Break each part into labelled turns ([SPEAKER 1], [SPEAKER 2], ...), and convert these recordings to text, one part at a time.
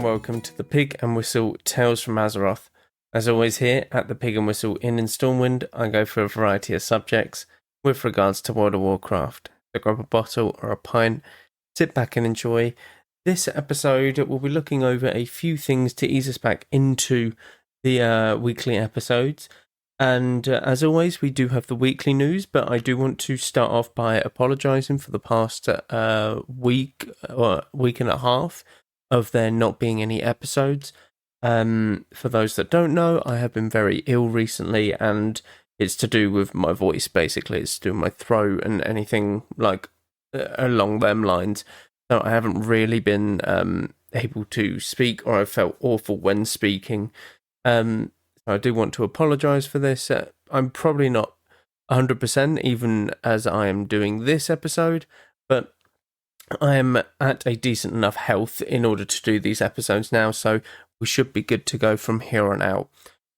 [SPEAKER 1] and welcome to the Pig and Whistle Tales from Azeroth. As always here at the Pig and Whistle Inn in Stormwind, I go for a variety of subjects with regards to World of Warcraft. So grab a bottle or a pint, sit back and enjoy. This episode we'll be looking over a few things to ease us back into the weekly episodes. And as always, we do have the weekly news, but I do want to start off by apologising for the past week or week and a half of there not being any episodes. For those that don't know, I have been very ill recently, and it's to do with my voice, basically. It's to do with my throat and anything like along them lines. So I haven't really been able to speak, or I felt awful when speaking. I do want to apologise for this. I'm probably not 100% even as I am doing this episode, but I am at a decent enough health in order to do these episodes now, so we should be good to go from here on out.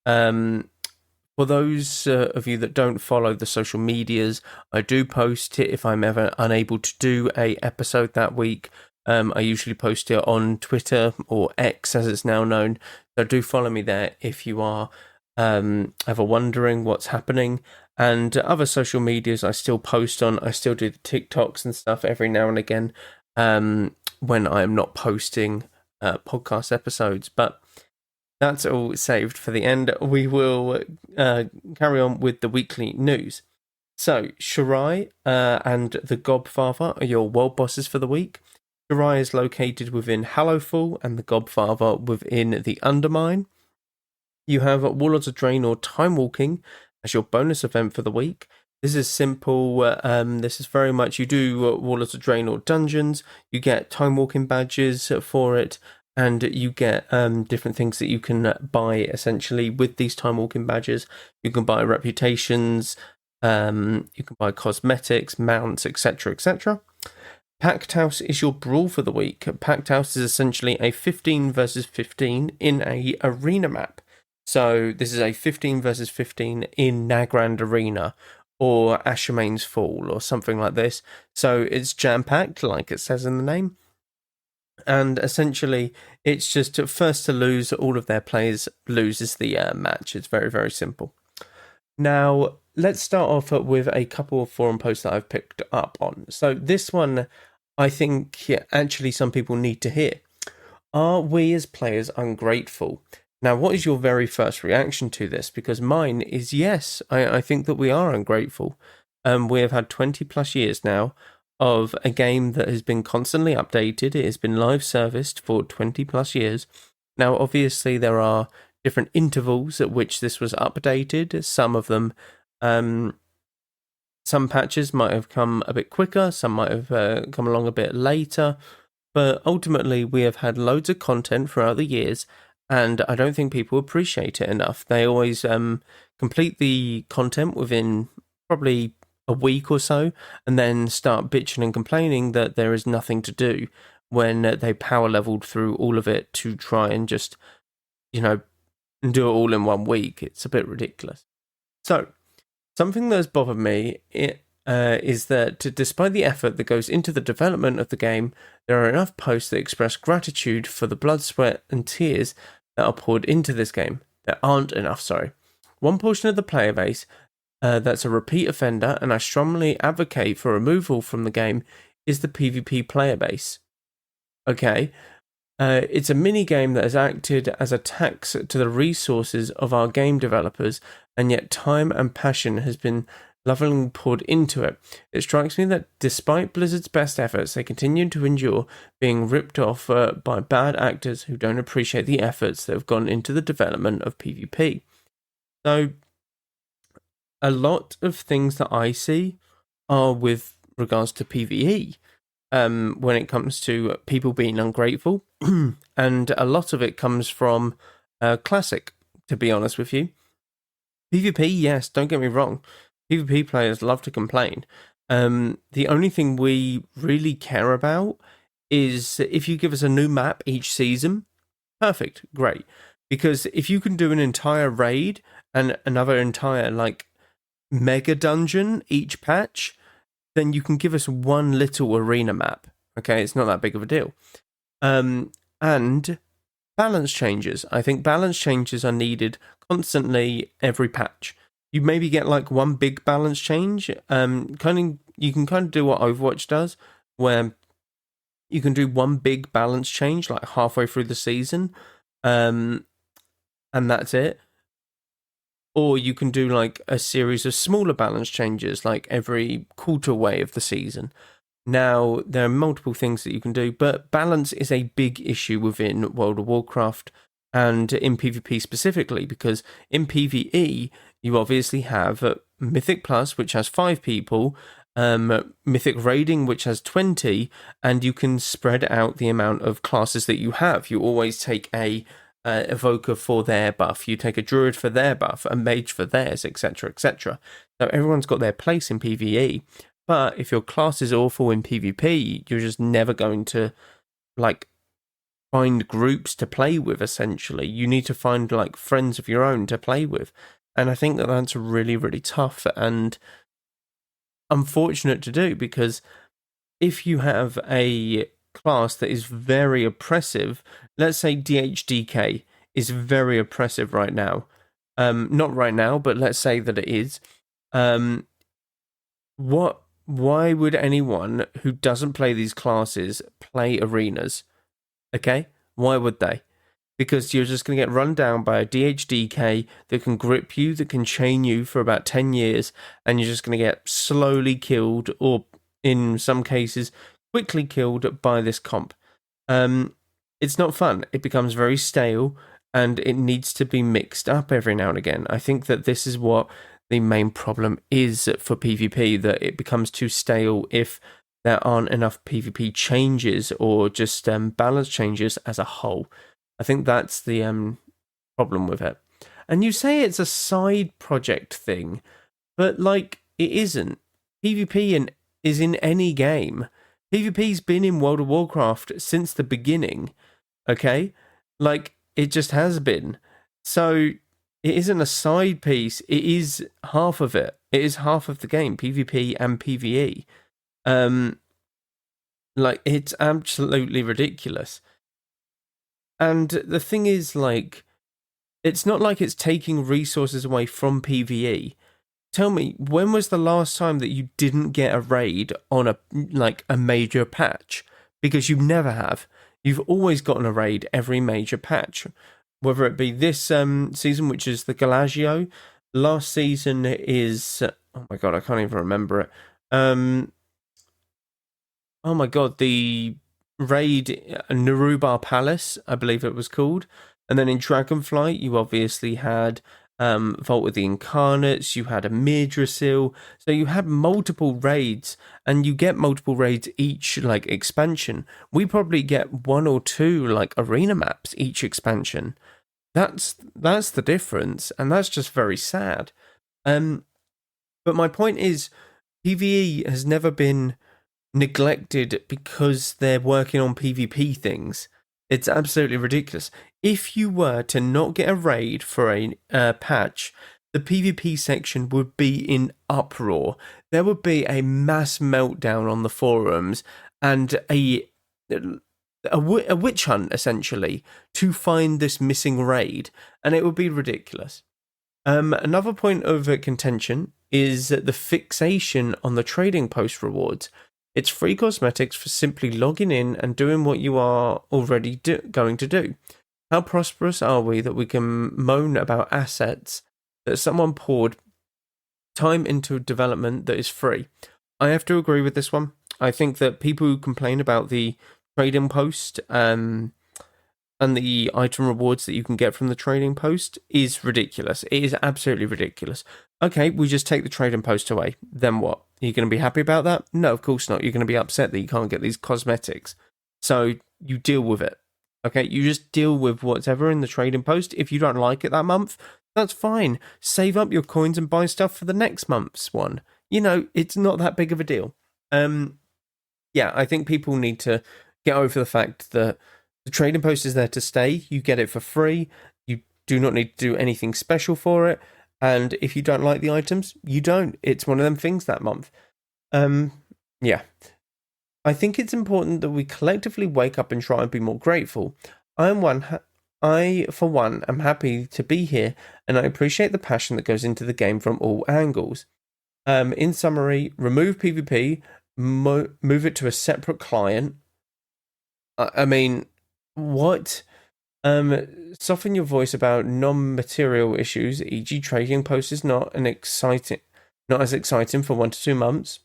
[SPEAKER 1] For those of you that don't follow the social medias, I do post it if I'm ever unable to do a episode that week. I usually post it on Twitter, or X as it's now known, so do follow me there if you are ever wondering what's happening. And other social medias I still post on. I still do the TikToks and stuff every now and again when I am not posting podcast episodes. But that's all saved for the end. We will carry on with the weekly news. So, Shirai and the Godfather are your world bosses for the week. Shirai is located within Hallowfall and the Godfather within the Undermine. You have Warlords of Draenor Time Walking as your bonus event for the week. This is simple. This is very much, you do Warlords of Draenor dungeons, you get Time Walking badges for it, and you get different things that you can buy essentially with these Time Walking badges. You can buy reputations, you can buy cosmetics, mounts, etc., etc. Pact House is your brawl for the week. Pact House is essentially a 15 versus 15 in a arena map. So this is a 15 versus 15 in Nagrand Arena or Ashamane's Fall or something like this. So it's jam-packed, like it says in the name. And essentially, it's just first to lose, all of their players loses the match. It's very, very simple. Now, let's start off with a couple of forum posts that I've picked up on. So this one, I think actually some people need to hear. Are we as players ungrateful? Now, what is your very first reaction to this? Because mine is yes, I think that we are ungrateful. We have had 20 plus years now of a game that has been constantly updated. It has been live serviced for 20 plus years. Now, obviously, there are different intervals at which this was updated. Some of them, some patches might have come a bit quicker, some might have come along a bit later. But ultimately, we have had loads of content throughout the years, and I don't think people appreciate it enough. They always complete the content within probably a week or so, and then start bitching and complaining that there is nothing to do when they power leveled through all of it to try and just, do it all in 1 week. It's a bit ridiculous. So, something that has bothered me is that despite the effort that goes into the development of the game, there are enough posts that express gratitude for the blood, sweat, and tears that are poured into this game. There aren't enough, sorry. One portion of the player base that's a repeat offender, and I strongly advocate for removal from the game, is the PvP player base. Okay, it's a mini-game that has acted as a tax to the resources of our game developers, and yet time and passion has been lovingly poured into it. It strikes me that despite Blizzard's best efforts, they continue to endure being ripped off by bad actors who don't appreciate the efforts that have gone into the development of PvP. So, a lot of things that I see are with regards to PvE, when it comes to people being ungrateful, and a lot of it comes from Classic, to be honest with you. PvP, yes, don't get me wrong. PvP players love to complain. The only thing we really care about is if you give us a new map each season, perfect, great. Because if you can do an entire raid and another entire, mega dungeon each patch, then you can give us one little arena map. Okay, it's not that big of a deal. And Balance changes. I think balance changes are needed constantly every patch. You maybe get like one big balance change. You can kind of do what Overwatch does, where you can do one big balance change like halfway through the season, and that's it. Or you can do like a series of smaller balance changes like every quarter way of the season. Now, there are multiple things that you can do, but balance is a big issue within World of Warcraft and in PvP specifically, because in PvE, you obviously have Mythic Plus, which has 5 people, Mythic Raiding, which has 20, and you can spread out the amount of classes that you have. You always take a evoker for their buff, you take a druid for their buff, a mage for theirs, etc., etc. So everyone's got their place in PvE. But if your class is awful in PvP, you're just never going to like find groups to play with. Essentially, you need to find like friends of your own to play with, and I think that that's really, really tough and unfortunate to do, because if you have a class that is very oppressive, let's say DHDK is very oppressive right now, not right now, but let's say that it is, why would anyone who doesn't play these classes play arenas? Okay? Why would they? Because you're just going to get run down by a DHDK that can grip you, that can chain you for about 10 years, and you're just going to get slowly killed, or in some cases, quickly killed by this comp. It's not fun. It becomes very stale, and it needs to be mixed up every now and again. I think that this is what the main problem is for PvP, that it becomes too stale if there aren't enough PvP changes or just balance changes as a whole. I think that's the problem with it. And you say it's a side project thing, but like it isn't. PvP is in any game. PvP's been in World of Warcraft since the beginning, okay? Like, it just has been. So it isn't a side piece, it is half of it. It is half of the game, PvP and PvE. Like, it's absolutely ridiculous. And the thing is, like, it's not like it's taking resources away from PvE. Tell me, when was the last time that you didn't get a raid on a major patch? Because you never have. You've always gotten a raid every major patch. Whether it be this season, which is the Galagio, last season is... oh my god, I can't even remember it. Oh my god, the raid Narubar Palace, I believe it was called. And then in Dragonflight, you obviously had Vault with the Incarnates, you had a Midrasil, so you had multiple raids, and you get multiple raids each like expansion. We probably get 1 or 2 like arena maps each expansion. That's the difference, and that's just very sad. But my point is, PvE has never been neglected because they're working on PvP things. It's absolutely ridiculous. If you were to not get a raid for a patch, the PvP section would be in uproar. There would be a mass meltdown on the forums and a witch hunt, essentially, to find this missing raid, and it would be ridiculous. Another point of contention is the fixation on the trading post rewards. It's free cosmetics for simply logging in and doing what you are already going to do. How prosperous are we that we can moan about assets that someone poured time into development that is free? I have to agree with this one. I think that people who complain about the trading post and the item rewards that you can get from the trading post is ridiculous. It is absolutely ridiculous. Okay, we just take the trading post away. Then what? Are you going to be happy about that? No, of course not. You're going to be upset that you can't get these cosmetics. So you deal with it. Okay, you just deal with whatever in the trading post. If you don't like it that month, that's fine. Save up your coins and buy stuff for the next month's one. You know, it's not that big of a deal. Yeah, I think people need to get over the fact that the trading post is there to stay. You get it for free. You do not need to do anything special for it. And if you don't like the items, you don't. It's one of them things that month. Yeah. I think it's important that we collectively wake up and try and be more grateful. I, for one, am happy to be here, and I appreciate the passion that goes into the game from all angles. In summary, remove PvP, move it to a separate client. I mean, what? Soften your voice about non-material issues, e.g., trading posts is not as exciting for 1 to 2 months.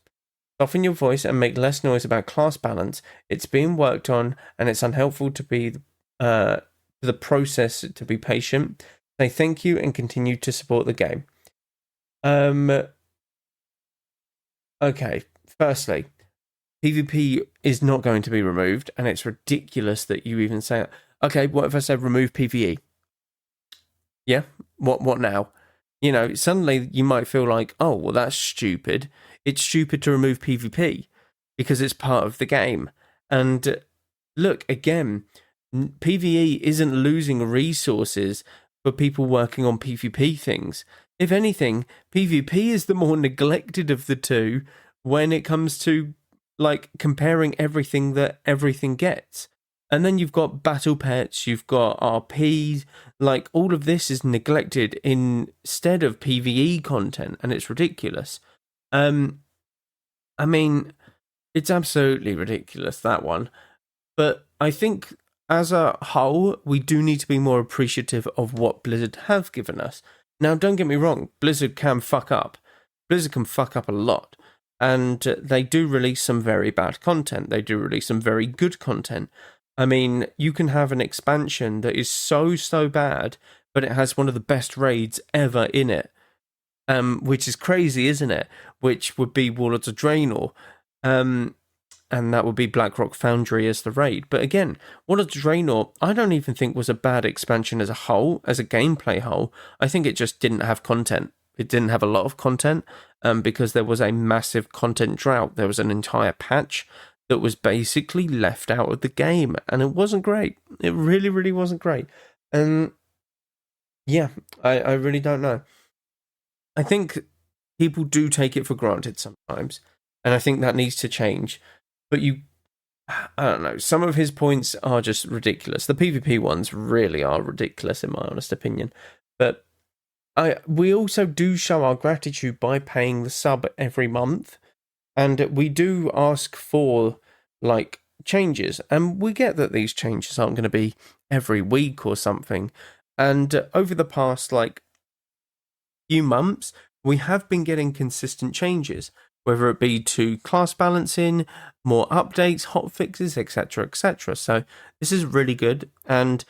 [SPEAKER 1] Soften your voice and make less noise about class balance. It's being worked on, and it's unhelpful to be the process to be patient. Say thank you and continue to support the game. Okay. Firstly, PvP is not going to be removed, and it's ridiculous that you even say it. Okay, what if I said remove PvE? Yeah, what now? You know, suddenly you might feel like, oh, well, that's stupid. It's stupid to remove PvP because it's part of the game. And look, again, PvE isn't losing resources for people working on PvP things. If anything, PvP is the more neglected of the two when it comes to like comparing everything that everything gets. And then you've got battle pets, you've got RPs, like all of this is neglected instead of PvE content, and it's ridiculous. I mean, it's absolutely ridiculous, that one. But I think as a whole, we do need to be more appreciative of what Blizzard have given us. Now, don't get me wrong, Blizzard can fuck up. Blizzard can fuck up a lot. And they do release some very bad content. They do release some very good content. I mean, you can have an expansion that is so bad, but it has one of the best raids ever in it. Which is crazy, isn't it? Which would be Warlords of Draenor. And that would be Blackrock Foundry as the raid. But again, Warlords of Draenor, I don't even think was a bad expansion as a whole, as a gameplay whole. I think it just didn't have content. It didn't have a lot of content because there was a massive content drought. There was an entire patch that was basically left out of the game, and it wasn't great. It really wasn't great. And yeah, I really don't know. I think people do take it for granted sometimes, and I think that needs to change. But I don't know, some of his points are just ridiculous. The PvP ones really are ridiculous, in my honest opinion. But we also do show our gratitude by paying the sub every month, and we do ask for like changes, and we get that these changes aren't going to be every week or something. And over the past like few months, we have been getting consistent changes, whether it be to class balancing, more updates, hotfixes, etc., etc. So this is really good, and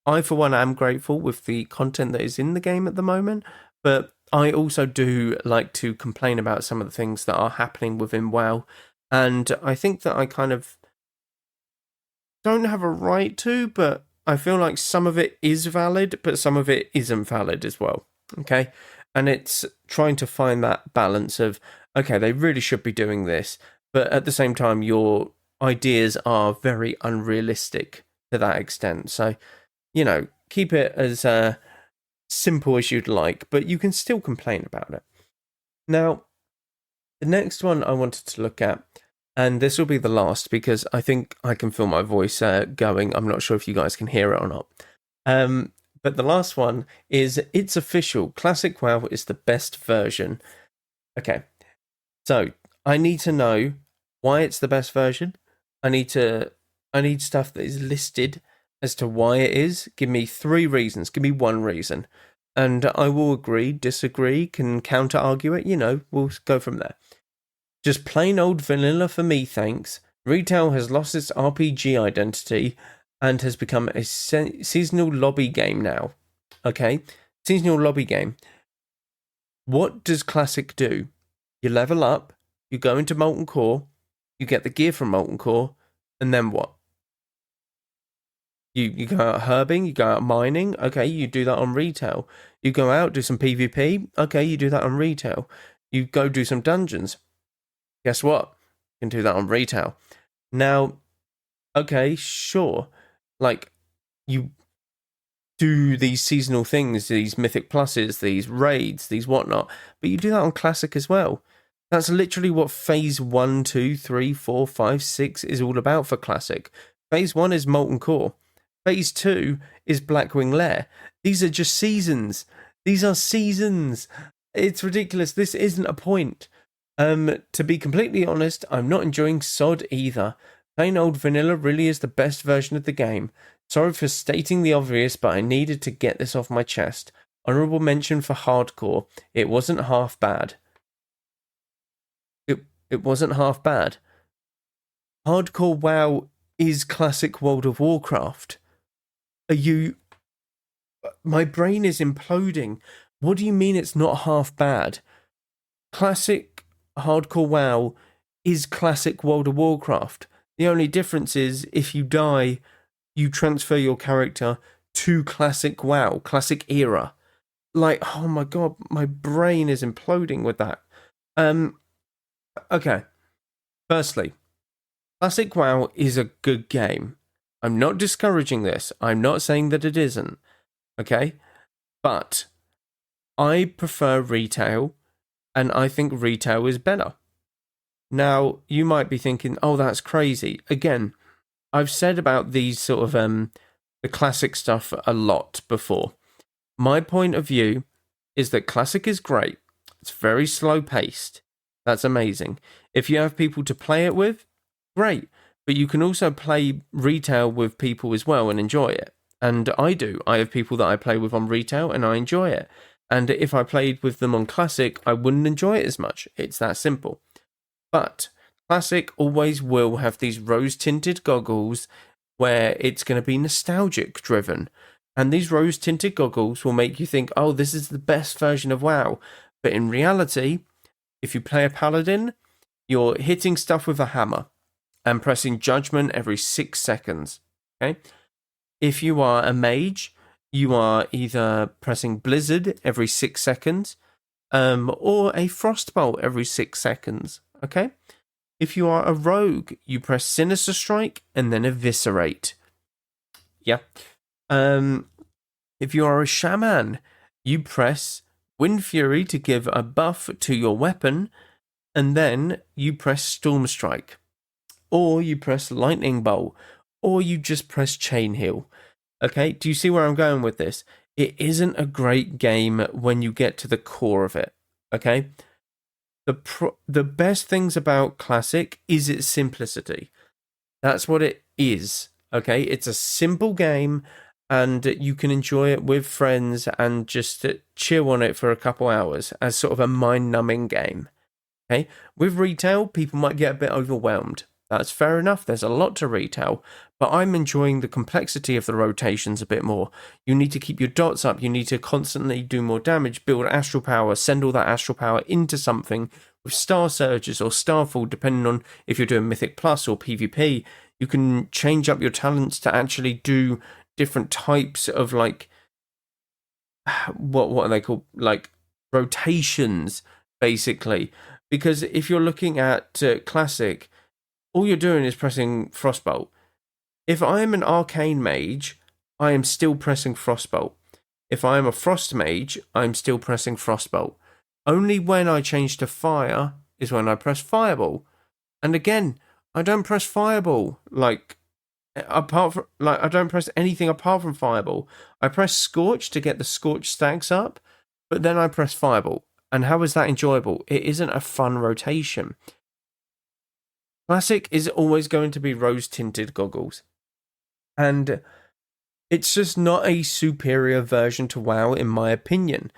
[SPEAKER 1] I, for one, am grateful with the content that is in the game at the moment, but I also do like to complain about some of the things that are happening within WoW, and I think that I kind of don't have a right to, but I feel like some of it is valid, but some of it isn't valid as well. Okay, and it's trying to find that balance of, okay, they really should be doing this, but at the same time, your ideas are very unrealistic to that extent. So, you know, keep it as simple as you'd like, but you can still complain about it. Now, the next one I wanted to look at, and this will be the last because I think I can feel my voice going. I'm not sure if you guys can hear it or not. But the last one is, it's official. Classic WoW is the best version. Okay, so I need to know why it's the best version. I need stuff that is listed as to why it is. Give me 3 reasons. Give me 1 reason. And I will agree, disagree, can counter argue it. You know, we'll go from there. Just plain old vanilla for me, thanks. Retail has lost its RPG identity and has become a seasonal lobby game now. Okay? Seasonal lobby game. What does Classic do? You level up, you go into Molten Core, you get the gear from Molten Core, and then what? You go out herbing, you go out mining, okay, you do that on retail. You go out, do some PvP, okay, you do that on retail. You go do some dungeons. Guess what? You can do that on retail. Now, okay, sure. Like, you do these seasonal things, these mythic pluses, these raids, these whatnot, but you do that on Classic as well. That's literally what phase 1, 2, 3, 4, 5, 6 is all about for Classic. Phase 1 is Molten Core. Phase 2 is Blackwing Lair. These are just seasons. These are seasons. It's ridiculous. This isn't a point. To be completely honest, I'm not enjoying SOD either. Plain old vanilla really is the best version of the game. Sorry for stating the obvious, but I needed to get this off my chest. Honourable mention for hardcore. It wasn't half bad. It wasn't half bad. Hardcore WoW is classic World of Warcraft. My brain is imploding. What do you mean it's not half bad? Classic hardcore WoW is classic World of Warcraft. The only difference is if you die, you transfer your character to classic WoW, classic era. Like, oh my god, my brain is imploding with that. Okay. Firstly, classic WoW is a good game. I'm not discouraging this. I'm not saying that it isn't. Okay? But I prefer retail, and I think retail is better. Now, you might be thinking, oh, that's crazy. Again, I've said about these sort of the classic stuff a lot before. My point of view is that classic is great. It's very slow paced. That's amazing. If you have people to play it with, great. But you can also play retail with people as well and enjoy it. And I do. I have people that I play with on retail and I enjoy it. And if I played with them on classic, I wouldn't enjoy it as much. It's that simple. But classic always will have these rose-tinted goggles where it's going to be nostalgic driven. And these rose-tinted goggles will make you think, oh, this is the best version of WoW. But in reality, if you play a paladin, you're hitting stuff with a hammer and pressing judgment every 6 seconds. Okay? If you are a mage, you are either pressing blizzard every 6 seconds, or a frostbolt every 6 seconds. Okay? If you are a rogue, you press Sinister Strike and then Eviscerate. Yeah. If you are a shaman, you press Wind Fury to give a buff to your weapon, and then you press Storm Strike. Or you press Lightning Bolt, or you just press Chain Heal. Okay, do you see where I'm going with this? It isn't a great game when you get to the core of it. Okay? The best things about Classic is its simplicity. That's what it is. Okay? It's a simple game, and you can enjoy it with friends and just chill on it for a couple hours as sort of a mind-numbing game. Okay? With retail, people might get a bit overwhelmed. That's fair enough. There's a lot to retail, but I'm enjoying the complexity of the rotations a bit more. You need to keep your dots up. You need to constantly do more damage, build astral power, send all that astral power into something with star surges or starfall, depending on if you're doing Mythic Plus or PvP. You can change up your talents to actually do different types of like, what are they called? Like rotations, basically. Because if you're looking at Classic, all you're doing is pressing Frostbolt. If I am an Arcane Mage, I am still pressing Frostbolt. If I am a Frost Mage, I'm still pressing Frostbolt. Only when I change to Fire is when I press Fireball. And again, I don't press Fireball. I don't press anything apart from Fireball. I press Scorch to get the Scorch stacks up, but then I press Fireball. And how is that enjoyable? It isn't a fun rotation. Classic is always going to be rose-tinted goggles. And it's just not a superior version to WoW, in my opinion.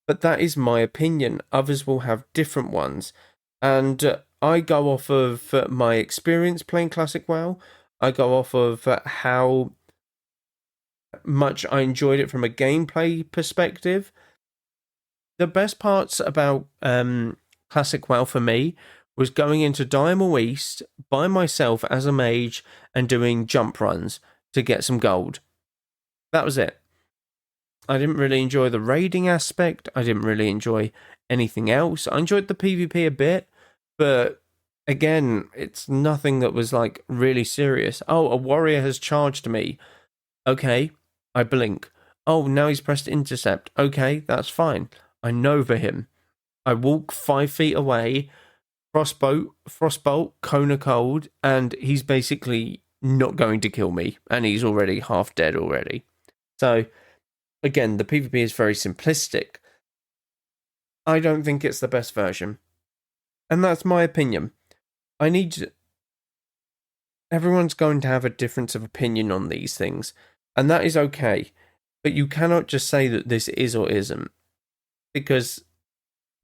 [SPEAKER 1] But that is my opinion. Others will have different ones. And I go off of my experience playing Classic WoW. I go off of how much I enjoyed it from a gameplay perspective. The best parts about Classic WoW for me was going into Diamond East by myself as a mage and doing jump runs to get some gold. That was it. I didn't really enjoy the raiding aspect. I didn't really enjoy anything else. I enjoyed the PvP a bit, but again, it's nothing that was like really serious. Oh, a warrior has charged me. Okay, I blink. Oh, now he's pressed intercept. Okay, that's fine. I nova him. I walk 5 feet away, frostbolt, cone of cold, and he's basically not going to kill me, and he's already half dead already. So, again, the PvP is very simplistic. I don't think it's the best version. And that's my opinion. Everyone's going to have a difference of opinion on these things, and that is okay. But you cannot just say that this is or isn't, because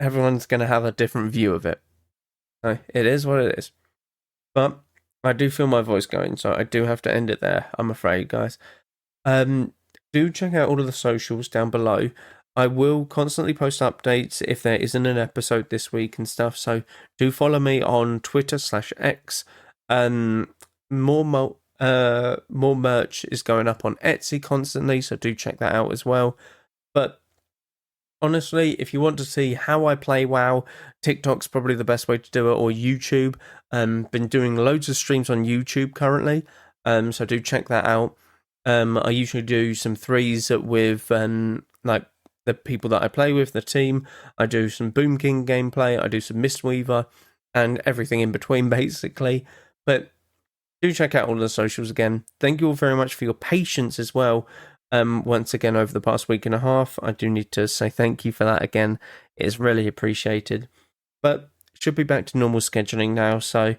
[SPEAKER 1] everyone's going to have a different view of it. So it is what it is. But I do feel my voice going, so I do have to end it there, I'm afraid, guys. Do check out all of the socials down below. I will constantly post updates if there isn't an episode this week and stuff, so do follow me on Twitter/X. More merch is going up on Etsy constantly, so do check that out as well. But honestly, if you want to see how I play WoW, TikTok's probably the best way to do it, or YouTube. Been doing loads of streams on YouTube currently, so do check that out. I usually do some threes with like the people that I play with, the team. I do some Boom King gameplay, I do some Mistweaver, and everything in between, basically. But do check out all of the socials again. Thank you all very much for your patience as well. Once again, over the past week and a half, I do need to say thank you for that again. It is really appreciated. But should be back to normal scheduling now, so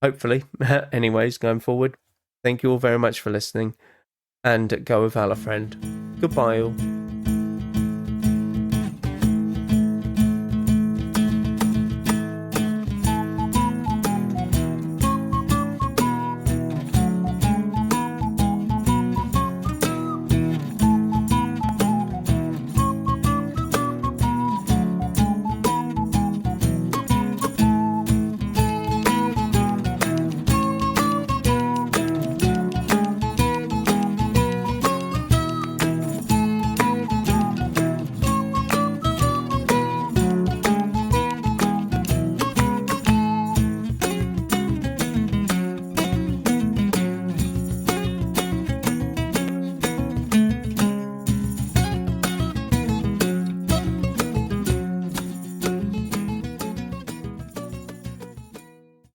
[SPEAKER 1] hopefully, anyways, going forward. Thank you all very much for listening, and go with Valor, friend. Goodbye all.